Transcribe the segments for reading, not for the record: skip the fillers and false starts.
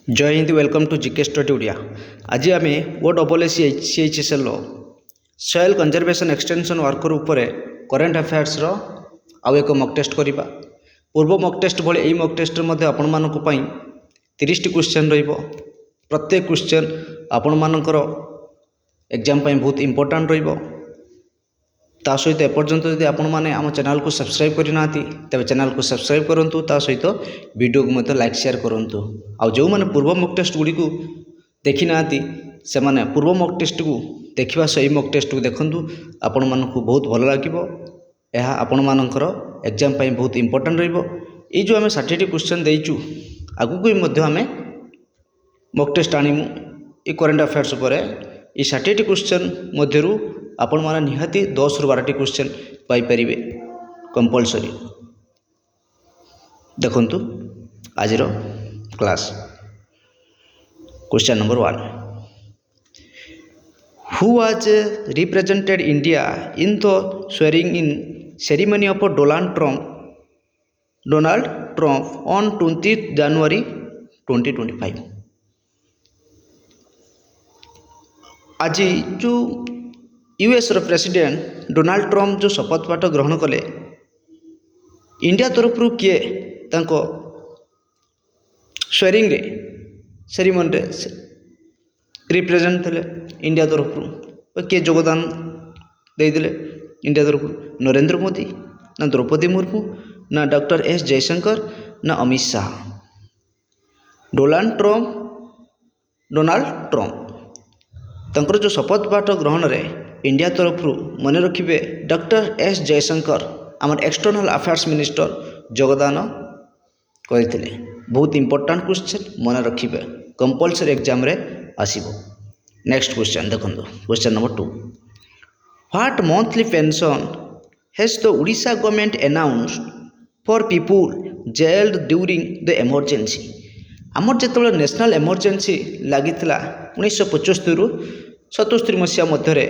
जय Hind welcome to GK study Odia. आज आम O double S CHSL soil conservation extension worker उपरे करेन्ट अफेयर्स आउ एक मक टेस्ट करवा। पूर्व मक टेस्ट भली यही मक टेस्ट आपण मानक 30 टी क्वेश्चन रहिबो। प्रत्येक क्वेश्चन आपण मानकर एग्जाम बहुत इंपोर्टेंट रहिबो। ता सहित एपर्यंत जदि आपण माने आम चैनल को सब्सक्राइब करना तेज चैनल को सब्सक्राइब करूँ। ता सहित वीडियो को मत लाइक शेयर करूँ। आउ जो मैंने पूर्व मक टेस्ट गुड़ी को देखी ना से माने पूर्व मक टेस्ट को देखा सही मक टेस्ट को देखूँ। आपण मानक बहुत भल लगे। यह आपण मानकर एग्जाम बहुत इंपोर्टेंट रहिबो। ये जो आम 60 टी क्वेश्चन देचु आगु को आम मक टेस्ट आनिमु ये करेन्ट अफेयर्स पर। ये 60 टी क्वेश्चन मध्यरु आपण माने निहाती 10 रु 12 टी क्वेश्चन पाई परिबे कंपलसरी। देखंतु आजिरो class question number 1। Who was represented India in the swearing in ceremony of Donald Trump on 20 January 2025। आज जो यूएस रो प्रेसिडेंट डोनाल्ड ट्रम्प जो शपथ पाठ ग्रहण कले इंडिया तरफ किए तांको स्वेरिंग रे सेरेमनी रे रिप्रेजेंट थे इंडिया तरफ किए योगदान देदेले इंडिया तरफ नरेंद्र मोदी ना द्रौपदी मुर्मू ना डॉक्टर एस जयशंकर ना अमित शाह। डोनाल्ड ट्रम्प तंकर जो शपथ पाठ ग्रहण रे इंडिया तरफ मन रखिए डॉक्टर एस जयशंकर आमर एक्सटर्नल अफेयर्स मिनिस्टर योगदान करते। बहुत इंपोर्टेंट क्वेश्चन मन रखिए कंपलसरी एग्जाम रे आसीबो। नेक्स्ट क्वेश्चन देखो question number 2। What monthly pension has the Odisha government announced for people gelled during the emergency. आमर जो नेशनल इमरजेंसी लगी 1975 रु 77 मसीहा मध्य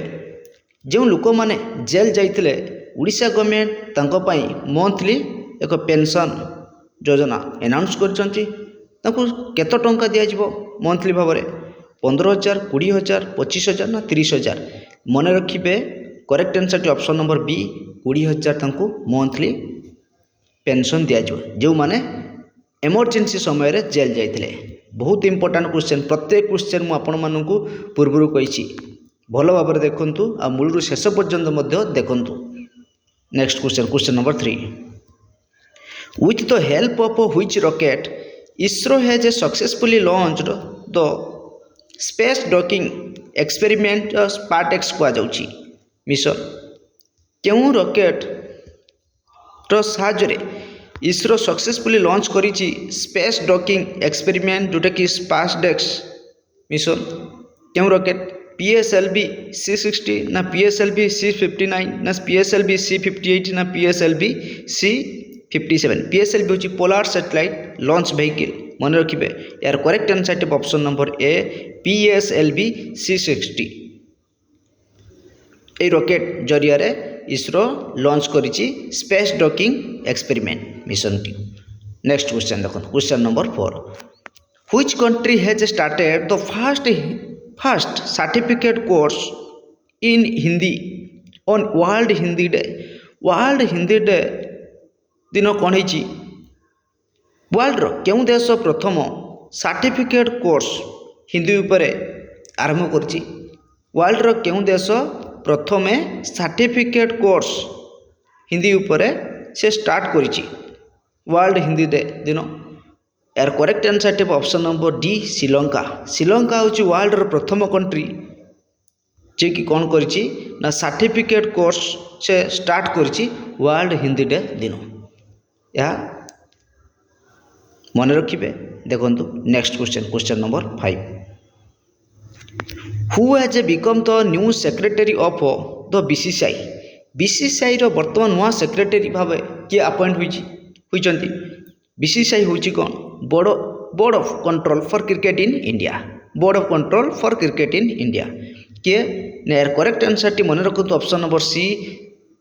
जो लोक मैंने जेल जाइए ओडिशा गवर्नमेंट तांको पाई मंथली एक पेंशन योजना अनाउंस करछंती। तांको केतो टंका दिया जिवो मंथली भाव में 15,000 20,000 25,000 ना 30,000। मन रखिए correct answer option number B 20,000 तांको मंथली पेंशन दिया जिवो जो माने इमरजेंसी समय रे जेल जाइए। बहुत इंपोर्टेंट क्वेश्चन। प्रत्येक क्वेश्चन मु आपण मानकु पूर्व कही भल भाव में देखु आ मूल शेष पर्यंत देखु। Next question number 3। With the help of which rocket ISRO has successfully launched the space docking experiment SpaDeX कह जाउची मिशन। केउ रॉकेट रो साहाय्य इसरो सक्सेसफुली लॉन्च करिछि स्पेस डॉकिंग एक्सपेरिमेंट जोटा कि स्पार्टेक्स मिशन। केउ रॉकेट PSLV C60 ना PSLV C59 ना PSLV C58 ना PSLV C57। PSLV हूँ पोलार सैटेलाइट लॉन्च व्हीकल। मन रखिए यार correct answer option number A PSLV C60। ये रॉकेट जरिया रे इसरो लॉन्च करिछि स्पेस डॉकिंग एक्सपेरिमेंट मिशन टी। नेक्स्ट क्वेश्चन देखो question number 4। Which country has started the first certificate course in Hindi on world Hindi day. World Hindi day दिन कौन है world क्यों देश प्रथम सर्टिफिकेट कोर्स हिंदी उपरे आरंभ करछि। वर्ल्ड क्यों देश प्रथम सर्टिफिकेट कोर्स हिंदी उपरे से स्टार्ट करिछि वर्ल्ड हिंदी डे दिन। यार correct answer option number D Sri Lanka. Sri Lanka हूँ वर्ल्ड प्रथम कंट्री जे कि कौन करिछि ना सर्टिफिकेट कोर्स से स्टार्ट करिछि वर्ल्ड हिंदी डे दिन। या मन रखिए देखो next question number 5। Who has become the new secretary of the BCCI। BCCI रो वर्तमान नुआ सेक्रेटरी भाव किए अपॉइंट होइचंती। BCCI हूँ कौन board of control for cricket in India. Board of control for cricket in India किए यार करेक्ट आंसर टी मन रखु option number C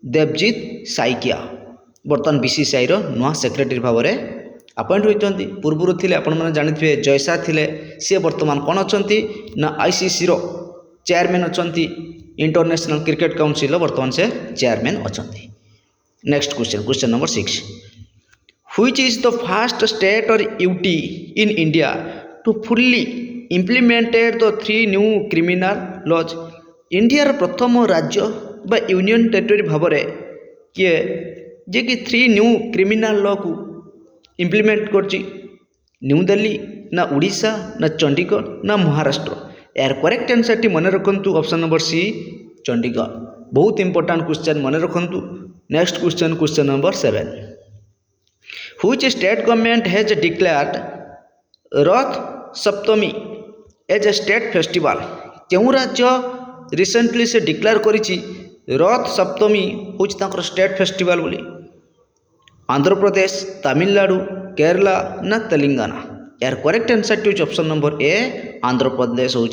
Devajit Saikia. बर्तमान BCCI रो नुआ सेक्रेटरी भाव में अपॉइंट होती पूर्व थे आपण जानी जयसा थिले सी बर्तमान कौन अच्छा ना आईसीसी रो चेयरमैन अच्छा इंटरनेशनल क्रिकेट काउंसिल बर्तमान से चेयरमैन अच्छा। Next question number 6 which is the first state or UT in India to fully implemented the 3 new criminal laws. इंडियार प्रथम राज्य बा यूनियन टेरिटोरी भाव में किए जे कि 3 न्यू क्रिमिनल लॉ को इम्प्लीमेंट करची न्यू दिल्ली ना उड़ीसा ना चंडीगढ़ ना महाराष्ट्र। यार करेक्ट आंसर टी मन रखु ऑप्शन नंबर सी चंडीगढ़। बहुत इंपोर्टेंट क्वेश्चन मन रखु। Next question number 7 which state government has declared Rath Saptami as a state festival. क्यों राज्य रिसेंटली से डिक्लेयर करिछि रथ सप्तमी हूँ स्टेट फेस्टिवल बोली। आंध्र प्रदेश तमिलनाडु केरला ना तेलंगाना। यार करेक्ट आंसर टी option number A Andhra Pradesh हूँ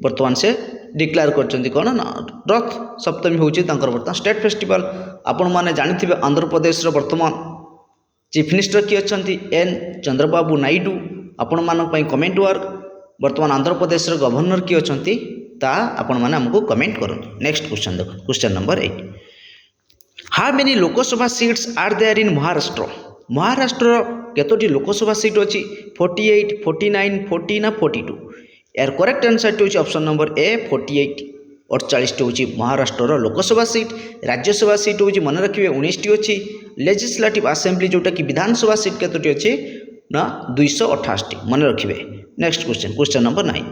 बर्तमान से डिक्लेयर कर कौन ना रथ सप्तमी हूँ बर्तमान स्टेट फेस्टिवल। आपण मैंने जानी आंध्र प्रदेश बर्तमान चीफ मिनिस्टर किए अच्छा एन चंद्रबाबू नायडू। आपण मानी कमेंट वर्क बर्तमान आंध्र प्रदेश गवर्नर किए अच्छा आपण मैंने आमको कमेंट करूँ। नेक्स्ट क्वेश्चन देखो question number 8 how many Lok Sabha seats are there in Maharashtra. Maharashtra केतोटी लोकसभा सीट अच्छी 48 49 40 ना 42। यार करेक्ट आंसर टी ऑप्शन नंबर ए 48 48 हूँ महाराष्ट्र लोकसभा सीट। राज्यसभा सीट हूँ मन रखिए 19 टी अच्छी। लेजिस्लेटिव असेंबली जोटा कि विधानसभा सीट केतोटी अच्छी ना 228 मन रखिए। Next question number 9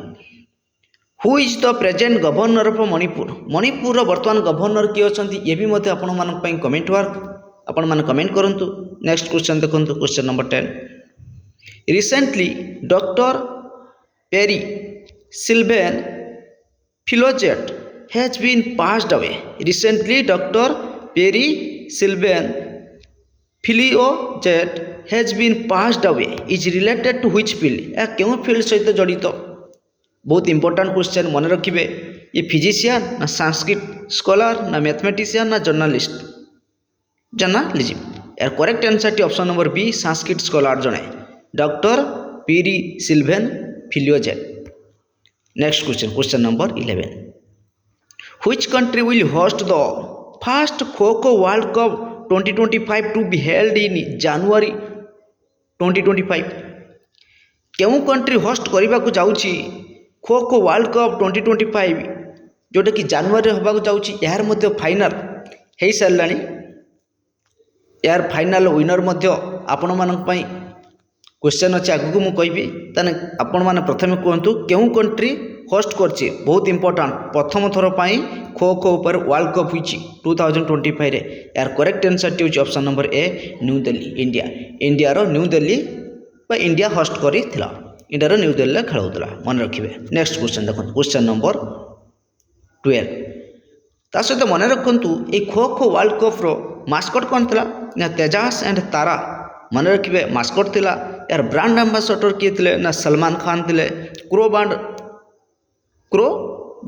who is the present governor of Manipur. Manipur वर्तमान गवर्नर किए अच्छा ये भी मत आपण मान कमेंट वर्क आपण मैंने कमेंट करूँ। नेक्स्ट क्वेश्चन देखो question number 10 recently doctor Pierre Sylvain Filliozat has been passed away. Recently doctor Pierre Sylvain Filliozat has been passed away is related to which field. या क्यों फील्ड सहित जड़ित। बहुत important question मन रखिए ये physician ना Sanskrit scholar ना मैथमेटिशियन ना जर्नलिस्ट जर्नलिज्म। यार करेक्ट आंसर टी option number B Sanskrit scholar जड़े doctor Pierre Sylvain Filliozat. Next question number 11 which country will host the first kho kho world cup 2025 to be held in January 2025। क्यों country host करने को जाऊँगी खो kho world cup 2025 जोटा कि जनवरी होगा जाऊँगी। यार मध्य फाइनल हो सारा। यार फाइनल विनर मध्य आपण मान क्वेश्चन अच्छे आगू मुझे कहबी ताने आपण मैंने प्रथम कहतु क्यों कंट्री होस्ट करछि। बहुत इंपोर्टेंट प्रथम थर पर खो खो पर वर्ल्ड कप हुई 2025 रे। यार करेक्ट आंसर टी option number A New Delhi India. India New Delhi India host करिथिला इंडिया न्यू दिल्ली खेल होता मन रखिए। नेक्स्ट क्वेश्चन देखो क्वेश्चन नंबर 12 ता सहित मन रखु ये खो खो वर्ल्ड कप रो मास्कट कौन था ना तेजास एंड तारा मन रखिए मास्कट थिला। यार ब्रांड एम्बेसडर किए थे ना सलमान खान थे। क्रो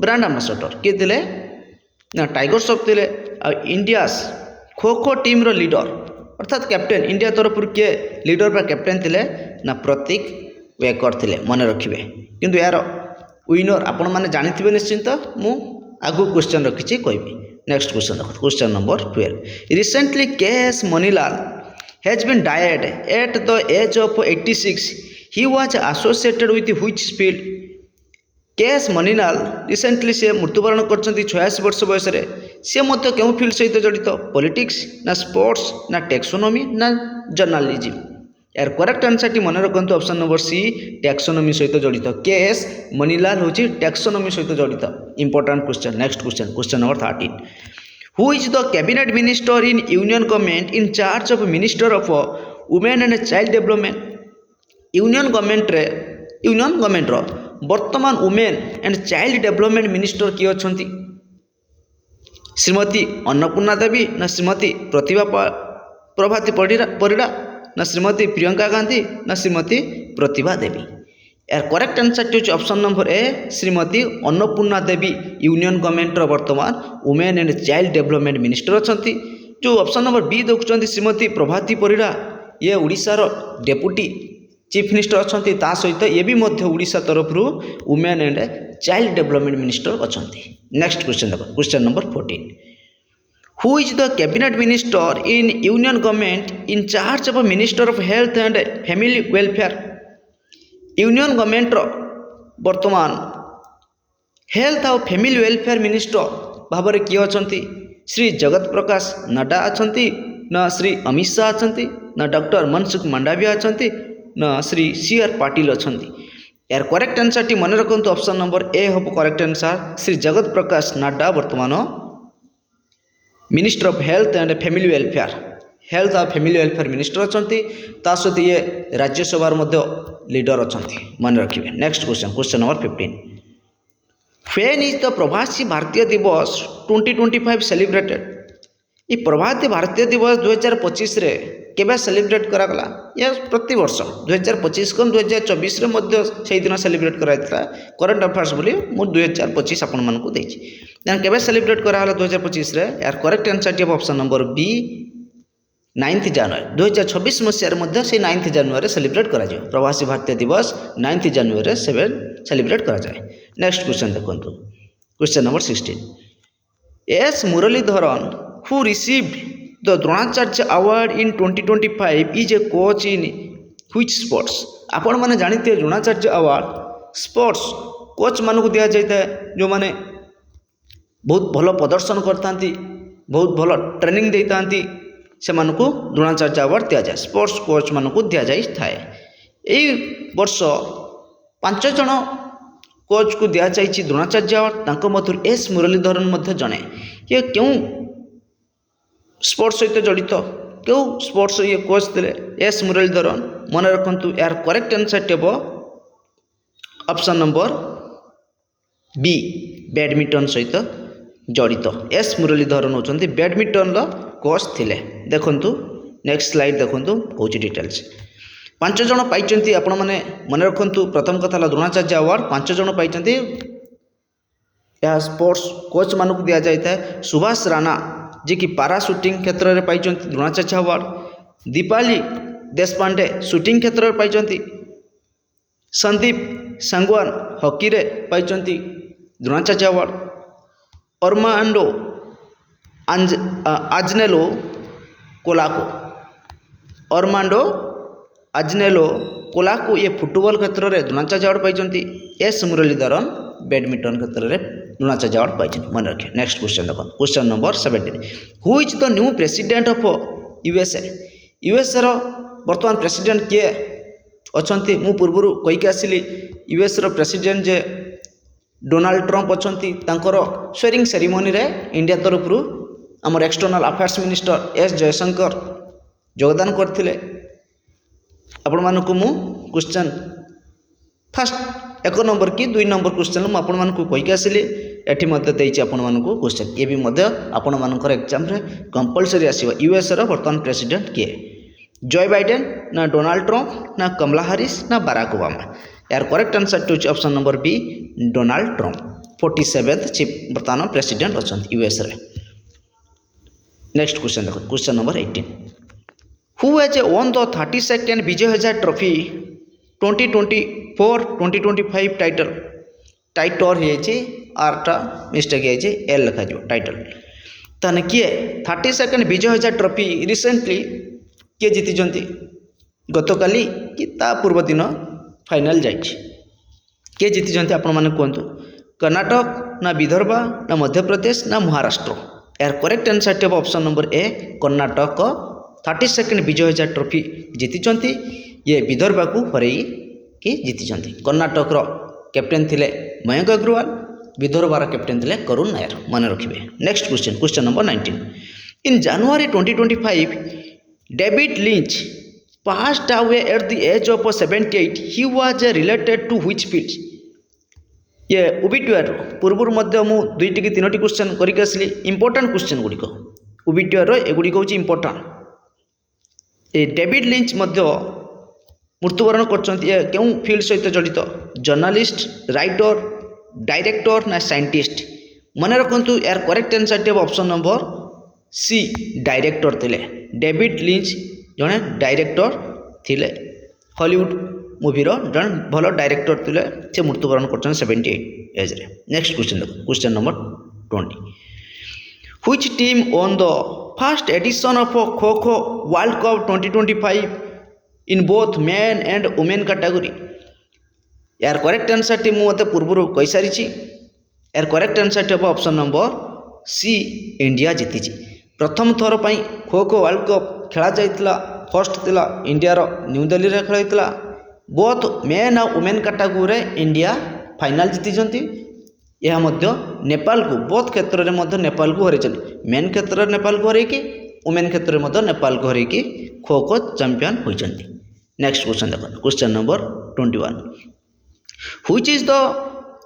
ब्रांड एम्बेसडर किए थे ना टाइगर श्रॉफ थे। इंडिया खो खो टीम रो लीडर अर्थात कैप्टेन इंडिया तरफ किए लीडर बा कैप्टेन थे ना प्रतीक वेकर थे मन रखिए। किंतु यार विनर आपण मैंने जानी निश्चिंत मु आगु क्वेश्चन रखी कहबी। नेक्स्ट क्वेश्चन देखो question number 12 recently KS. Manilal has been died at the age of 86 he was associated with which field. KS. Manilal recently से मृत्युवरण कर 86 वर्ष बयस सी मत क्यों फील्ड सहित जड़ित पॉलिटिक्स ना स्पोर्ट्स ना टेक्सोनोमी ना जर्नलिज्म। यार करेक्ट आंसर टी मन रखु ऑप्शन नंबर सी टैक्सोनोमी सहित जड़ित। के.एस. मनीलाल हूँ टैक्सोनोमी सहित जड़ित important question. Next question number 13 who is the cabinet minister in union government in charge of minister of women and child development. Union government रो वर्तमान women and child development minister किए अच्छा श्रीमती अन्नपूर्णा देवी ना श्रीमती प्रभाती परिड़ा ना श्रीमती प्रियंका गांधी ना श्रीमती प्रतिभा देवी। यार करेक्ट आंसर टी option number A Shrimati Annapurna Devi union government वर्तमान women and child development minister अच्छा। जो ऑप्शन नंबर बी देखुं श्रीमती प्रभाती परिड़ा ये ओडिशार डेपुटी चीफ मिनिस्टर अच्छा ता सहित ये भी ओडिशा तरफ women and child development minister अच्छा। नेक्स्ट क्वेश्चन देखो question number 14 who is the cabinet minister in union government in charge of minister of health and family welfare. Union government वर्तमान health और फैमिली वेलफेयर मिनिस्टर भाव में किए अच्छा श्री जगत प्रकाश नड्डा अच्छा न श्री अमित शाह अच्छा न डॉक्टर मनसुख मांडविया अच्छा न श्री CR पाटिल अच्छा। यार करेक्ट आंसर टी मन रखु ऑप्शन नंबर ए हम करेक्ट आंसर श्री जगत प्रकाश नड्डा वर्तमान minister of health and family welfare health और फैमिली वेलफेयर मिनिस्टर अच्छा सहित ये राज्यसभा लीडर अच्छा मन रखिए। Next question question number 15 when is the प्रवासी भारतीय दिवस 2025 सेलिब्रेटेड। ये प्रवासी भारतीय दिवस 2025 रे केबे सेलिब्रेट करागला या प्रति वर्ष 2025 को 2024 रे मध्य से दिन सेलिब्रेट कराइतला करंट अफेयर्स बोली मु 2025 आपण मन को देछि देन केबे सेलिब्रेट करागला 2025 रे यार करेक्ट आंसर टी ऑप्शन नंबर बी 9 जनवरी 2026 मसीह मध्य से 9 जनवरी सेलिब्रेट करा जाय प्रवासी भारतीय दिवस 9 जनवरी 7 सेलिब्रेट करा जाय। नेक्स्ट क्वेश्चन देखंतु question number 16 S Muralidharan who received the Dronacharya award in 2025 is a coach in which sports। आपण माने जानते द्रोणाचार्य अवार्ड स्पोर्ट्स कोच मान को दिया जाता है जो माने बहुत भल प्रदर्शन करता बहुत भल ट्रेनिंग देता से मानू द्रोणाचार्य अवार्ड दि जाए स्पोर्ट्स कोच मान को दि जाए यही वर्ष 5 जन कोच को दि जाए द्रोणाचार्य अवार्ड मध्य एस मुरलीधरन जड़े ये क्यों स्पोर्ट्स सहित जड़ित क्यों स्पोर्ट्स ये कोच थे एस मुरलीधरन मन रखु यार करेक्ट आंसर टेब ऑप्शन नंबर बी बैडमिंटन सहित जड़ित एस मुरलीधरन होती बैडमिंटन कोच थे। देखु नेक्स्ट स्लाइड देखु कौन डिटेल्स 5 जन पाई आपण मैंने मन रखु प्रथम कथा द्रोणाचार्य अवार्ड 5 जन पाई यह स्पोर्ट्स कोच मान को दि जाए सुभाष राणा जी की पारा शूटिंग क्षेत्र में पाई द्रोणाचार्य अवार्ड दीपाली देशपांडे शूटिंग क्षेत्र में पाई संदीप सांगवान हॉकी रे पाई द्रोणाचार्य अवार्ड अर्मांडो आजनेलो कोलाको अर्मांडो आजनेलो कोलाको ये फुटबॉल क्षेत्र में द्रोणाचार्य अवार्ड पाई एस मुरलीधरन बैडमिंटन क्षेत्र में द्रोणाचार्य अवार्ड पाई मन रखिए। नेक्स्ट क्वेश्चन देखो question number 17 who is the new president of USA रो वर्तमान प्रेसिडेंट किए अच्छा मु पूर्व कहीकि आसली यूएस रो प्रेसिडेंट जे डोनाल्ड ट्रंप अच्छा स्वेरिंग सेरेमनी रे इंडिया तरफ आमर external affairs minister S Jaishankar योगदान करथिले आपण मानकु मु क्वेश्चन फर्स्ट 1 नंबर कि 2 नंबर क्वेश्चन मुझे आपण मानकु कहीकि आसली एठी मध्य देछि आपण मानकु क्वेश्चन ये भी मध्य आपण मानकर एग्जाम रे कंपलसरी आसीबो यूएस रो वर्तमान प्रेसिडेंट किए जय बाइडेन ना डोनाल्ड ट्रंप ना कमला हारिस ना बाराक ओबामा। यार करेक्ट आंसर टू option number B Donald Trump 47th chief वर्तमान प्रेसिडेंट अच्छा यूएस रे। नेक्स्ट क्वेश्चन देखो question number 18 who has won the 32nd Vijay Hazare trophy 2024-2025 title है आरटा मिस्टेक है एल लिखा जो टाइटल ताने किए 32nd Vijay Hazare trophy recently किए जीति गतकाली कि ता पूर्व दिन फाइनल जाइए किए जीति आपण मैंने कहतु कर्नाटक ना विदर्भा ना मध्य प्रदेश ना महाराष्ट्र। यार करेक्ट आंसर टेब option number A Karnataka 32nd Vijay Hazare trophy जीति ये विदर्भा को हरई कि जीति कर्नाटक कैप्टेन थिले मयंक अग्रवाल विदर्भार कैप्टेन थिले करुण नायर मन रखिए। Next question question number 19 in January 2025 David lynch passed away at the age of 78 he was related to which field। ये ओबिट्यूआर पूर्व मध्य मु 2 कि 3 क्वेश्चन करके आसली इंपोर्टेंट क्वेश्चन गुड़िक ओबिट्यूआर एगुड़िक हूँ इंपोर्टेंट। ये डेविड लिंच मृत्युवरण कर फील्ड सहित जड़ित जर्नलिस्ट राइटर डायरेक्टर ना साइंटिस्ट मन रखु यार करेक्ट आंसर टेब ऑप्शन नंबर सी डायरेक्टर थे डेविड लिंच जड़े डायरेक्टर थिले हॉलीवुड मूवीर जड़े भल डायरेक्टर थिले से मृत्युवरण कर 78 एज रे। नेक्स्ट क्वेश्चन देखो question number 20 which team own the first edition of खो kho world cup 2025 in both men and women category. यार करेक्ट आंसर टी मते पूर्व कही सारी। यार करेक्ट आंसर टी हम ऑप्शन नंबर सी इंडिया जीति। प्रथम थर पर खो खो वर्ल्ड कप खेला जाइतिला फर्स्ट थिला इंडिया न्यू दिल्ली रे खेला जाइतिला बोथ मेन और वुमेन कैटेगरी इंडिया फाइनल जीति। यह मध्य नेपाल को बोथ क्षेत्र में नेपाल को हरई मेन क्षेत्र में नेपाल को हरई वुमेन क्षेत्र में नेपाल को हरई खो खो चैंपियन होती। नेक्स्ट क्वेश्चन देखो question number 21 which is the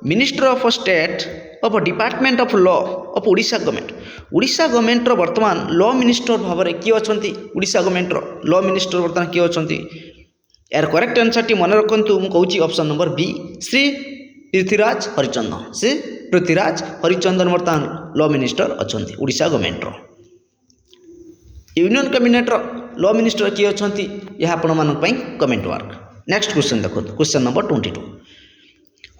minister of state of department of law of Odisha government. Odisha government वर्तमान लॉ मिनिस्टर भाव में किए अच्छा ओडिशा गवर्नमेंट लॉ मिनिस्टर वर्तमान किए अच्छा। यार करेक्ट आंसर टी मन रखु मुझे option number B Shri Prithviraj Harichandan. Shri Prithviraj Harichandan वर्तमान लॉ मिनिस्टर अच्छा Odisha government union cabinet law minister किए अच्छा यह आपण कमेंट वर्क। नेक्स्ट क्वेश्चन देखो question number 22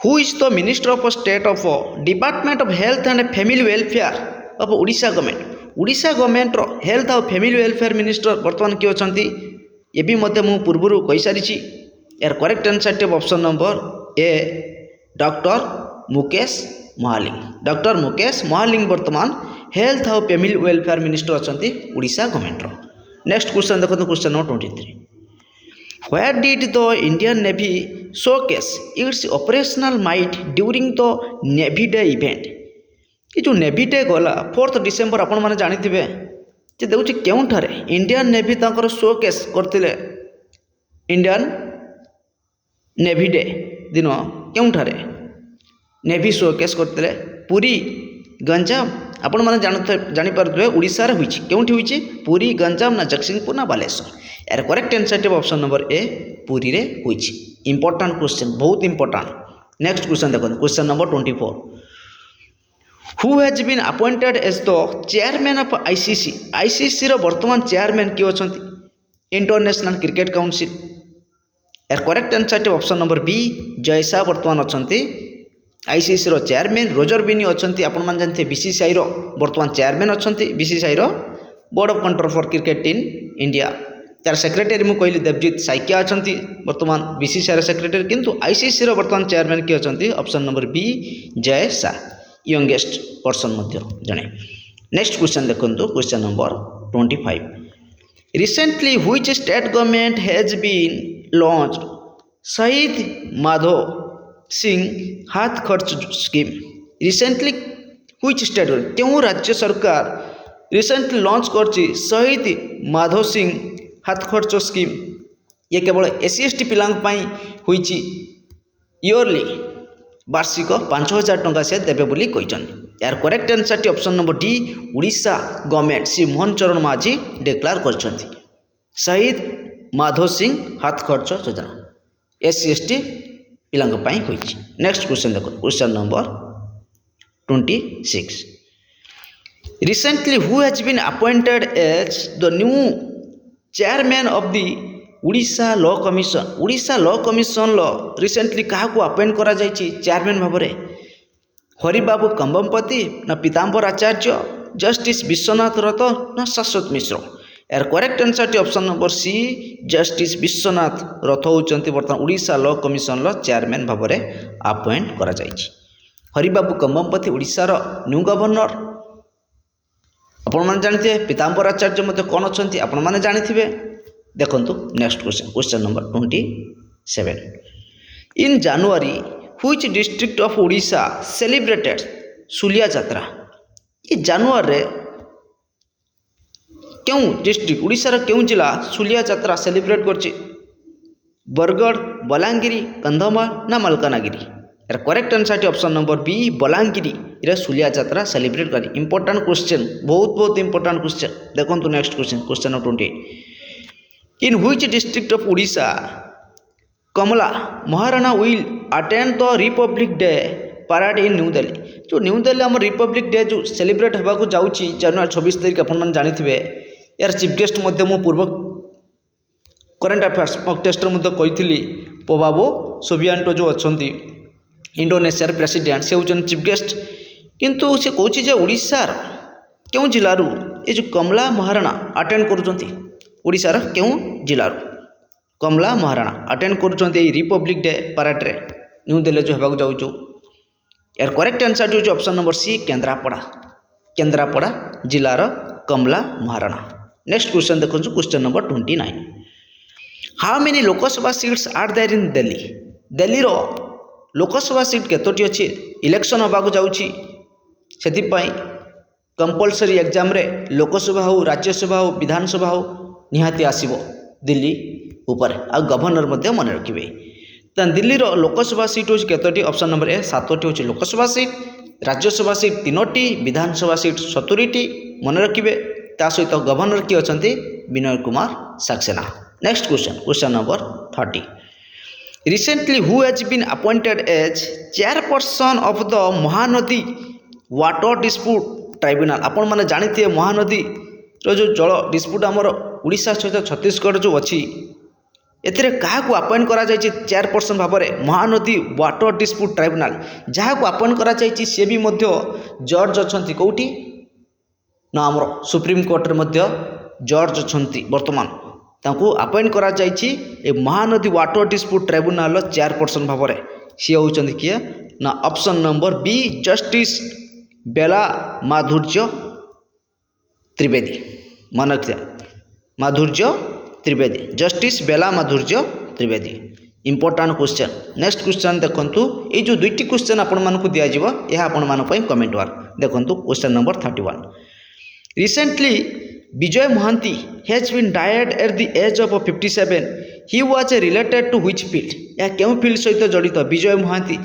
who is the minister of state of department of health and family welfare of Odisha government. Odisha government health और family welfare minister वर्तमान किए अच्छा ये भी मत मु पूर्व कही सारी। यार करेक्ट आंसर टी ऑप्शन नंबर ए डॉक्टर मुकेश महालिंग। डॉक्टर मुकेश महालिंग वर्तमान हेल्थ और फैमिली वेलफेयर मिनिस्टर अच्छा ओडिशा गवर्नमेंट। नेक्स्ट क्वेश्चन देखो question number 23 where did the Indian navy showcase it's operational might during the navy day event. ये जो नेवी डे गला 4 December आपण मैंने जानी जे देखुची केउठारे इंडियन नेवी तांकर शोकेस करथिले इंडियन नेवी डे दिन केउठारे नेवी शोकेस करथिले पुरी गंजाम आपण माने जानि पारथुबे ओडिसा रे होईची केउठी होईची पुरी गंजाम ना जगतसिंहपुर ना बालेश्वर। यार करेक्ट आंसर टी ऑप्शन नंबर ए पुरी रे होईची। इंपोर्टेंट क्वेश्चन बहुत इंपोर्टेंट। नेक्स्ट क्वेश्चन देखो question number 24 who has been appointed as the chairman of ICC. ICC रो वर्तमान चेयरमैन किए अच्छा इंटरनेशनल क्रिकेट काउंसिल। यार करेक्ट आंसर टी ऑप्शन नंबर बी जयसा वर्तमान अच्छा आईसीसी रो चेयरमैन। रोजर बिनी अच्छा आपण मान जानते बीसीसीआई रो वर्तमान चेयरमैन अच्छा बीसीसीआई रो board of control for cricket in India. तार सेक्रेटरी मु कहली देवजीत साइकिया अच्छा वर्तमान बीसीसीआई सेक्रेटरी किंतु आईसीसी रो वर्तमान चेयरमैन किए अच्छा option number B Jay Shah youngest person मध्य जने। नेक्स्ट क्वेश्चन देखो question number 25 recently which state government has been launched Shaheed Madho Singh हाथ खर्च स्कीम। रिसेंटली व्हिच स्टेट क्यों राज्य सरकार रिसेंटली लॉन्च करछि शहीद माधव सिंह हाथ खर्च स्कीम। ये केवल एससी एसटी पिलांग पई होईछि इयरली वार्षिक 5000 टंका से देवे बोली कहछन। यार करेक्ट आंसर टी option number D Odisha government Shri Mohan चरण माझी डिक्लेयर करछन्ती शहीद माधव सिंह हाथ खर्च योजना एससी एसटी पिलांग पई होईछि। नेक्स्ट क्वेश्चन देखो question number 26 recently who has been appointed as the new chairman of the Odisha law commission. Odisha law commission recently क्या अपॉइंट करा जायछि चेयरमैन भाव में हरिबाबू कंबमपति ना पीताम्बर आचार्य जस्टिस विश्वनाथ रथ ना शाश्वत मिश्र। यार करेक्ट आंसर टी option number C justice Biswanath Rath होउचंती वर्तमान ओडिशा लॉ कमिशन चेयरमैन भाव में अपॉइंट करा जायछि। हरिबाबू कंबमपति ओडिशा न्यू गवर्नर आपण मैंने जानते पीताम्बर आचार्य मध्य कौन अच्छा आपण मैंने जानी देखु। Next question question number 27 in January which district of Odisha celebrated Sulia Yatra. ये जानुआरी रे क्यों डिस्ट्रिक्ट ओडिशा क्यों जिला सुलिया यात्रा सेलिब्रेट करछि बरगढ़ बलांगीर कंधमाल ना मालकानगिरी। यार करेक्ट आंसर टी ऑप्शन नंबर बी बलांगीर इरा सुलिया यात्रा सेलिब्रेट करी। इंपोर्टेंट क्वेश्चन बहुत इंपोर्टेंट क्वेश्चन देखो। Next question question number 28 in which district of Odisha Kamala Maharana will attend the Republic Day parade in New Delhi. जो न्यू दिल्ली आम रिपब्लिक डे जो सेलिब्रेट होगा जाऊँगी जानुआरी 26 तारीख आप जानी यार चीफ गेस्ट मु पूर्व करेन्ट अफेयर्स मक टेस्ट कही पोबाबो सोबियांटो जो अच्छा इंडोनेशिया प्रेसिडेंट से होती चीफ गेस्ट किंतु से कौन ओडिशार क्यों जिलू ये जो कमला महाराणा अटेंड करुँचार क्यों जिलूर कमला महाराणा अटेंड कर रिपब्लिक डे परेड रे न्यू दिल्ली जो होगा जाऊँ यार करेक्ट आंसर जो ऑप्शन नंबर सी केन्द्रापड़ा जिलार कमला महाराणा। नेक्स्ट क्वेश्चन देखो question number 29 how many Lok Sabha seats are there in Delhi Delhi रो लोकसभा सीट केतोटी अच्छी इलेक्शन होगा जाऊँगी से कंपलसरी एग्जाम रे लोकसभा हो राज्यसभा हो विधानसभा हो निहाती आसीबो दिल्ली ऊपर आ गवर्नर मध्य मन रखिए तो दिल्ली रो लोकसभा सीट होची केतोटी ऑप्शन नंबर ए 7टी होची लोकसभा सीट राज्यसभा सीट 3टी विधानसभा सीट 70टी मन रखिए ता सहित गवर्नर किए अछंती Vinay Kumar Saxena. Next question number 30 recently who has been appointed as chairperson of the Mahanadi water dispute tribunal आपण मैंने जानी महानदी रो जो जल डिस्प्यूट आमर उड़ीसा सहित छत्तीसगढ़ जो अच्छी एथिरे काहाकू अपॉइंट करा जायछि चेयरपर्सन भाव में महानदी वाटर डिस्प्यूट ट्राइब्यूनल जहाँ को अपॉइंट करा जायछि से भी मध्य जज अछंती कोठी ना आमर सुप्रीम कोर्ट रे मध्य जज अछंती वर्तमान तांको अपॉइंट करा जायछि ए Mahanadi water dispute tribunal chairperson भाव में सी होउछंती किए ना option number B justice Bela Madhurya Trivedi मन रखिए Madhurya Trivedi justice Bela Madhurya Trivedi important question. Next question देखंतु ये जो दुईटी क्वेश्चन आपण मानकु दिया जिवो यह आपण मान पई कमेंट वार देखंतु question number 31 recently Vijay Mohanty has been died at the age of 57 he was related to which field या केउ फील्ड सहित जड़ित विजय महांती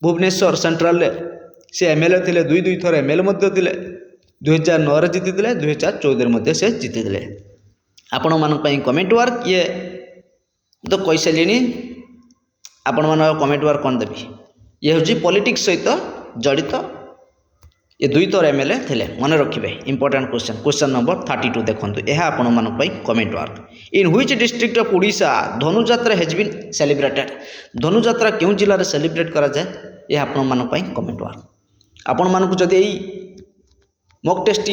भुवनेश्वर सेंट्रल से एमएलए थे दुई थर एमएलए मध्य थे 2009 जीति 2014 से जीति आपण मान कमेंट वार किए तो कही सारे आपण मान कमेंट वार कौन देवी ये हूँ पॉलिटिक्स सहित जड़ित ये दुई थर एमएलए थे मन रखिए इंपोर्टेंट क्वेश्चन नंबर 32 देखो यह आपण मान कमेंट वार in which district of Odisha Dhanu Jatra has been celebrated Dhanu Jatra क्यों जिले में सेलिब्रेट करा जाए यह आपण मान कमेंट वार आपण मानक जदि यही मक टेस्ट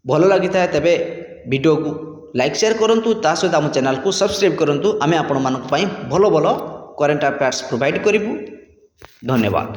भल लगी था तेबे वीडियो को लाइक शेयर करूँ ता सहित आम चैनल को सब्सक्राइब करूँ आम आपण मानक भल भल करेन्ट अफेयर्स प्रोवाइड करूँ। धन्यवाद।